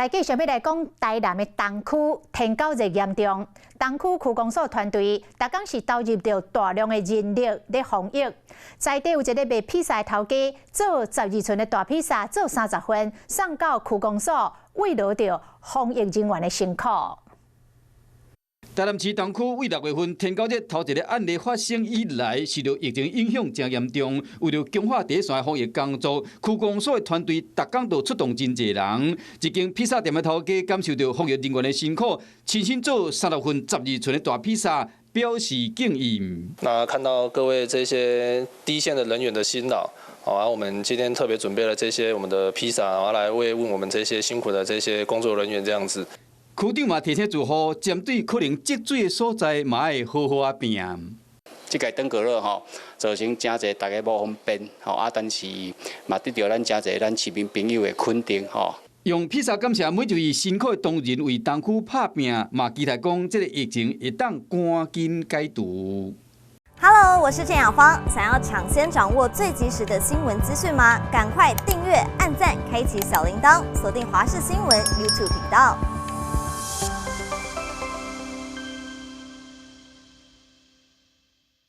来继续要来讲台南的东区天狗热严重，东区区公所团队逐工是投入着大量的人力咧防疫。在地有一个卖披萨的头家，做12寸的大披萨，做30份，送到区公所，慰劳着防疫人员的辛苦。台南市东区为6月份天狗节头一个案例发生以来，受到疫情影响真严重。为了强化第一线的防疫工作，区公所的团队逐工都出动真侪人。一间披萨店的头家感受到防疫人员的辛苦，亲身做30份12寸的大披萨，表示敬意。那看到各位这些第一线的人员的辛劳，我们今天特别准备了这些我们的披萨，然后来慰问我们这些辛苦的这些工作人员这样子。区长嘛提醒住户，针对可能积水的所在，嘛要好好拼。即个登革热造成真侪大家无方便但是嘛得到咱真侪咱市民朋友的肯定用披萨感谢每一位辛苦的同仁为东区拍拼，嘛期待讲这个疫情会当赶紧解除。Hello， 我是郑雅芳。想要抢先掌握最及时的新闻资讯吗？赶快订阅、按赞、开启小铃铛，锁定华视新闻 YouTube 频道。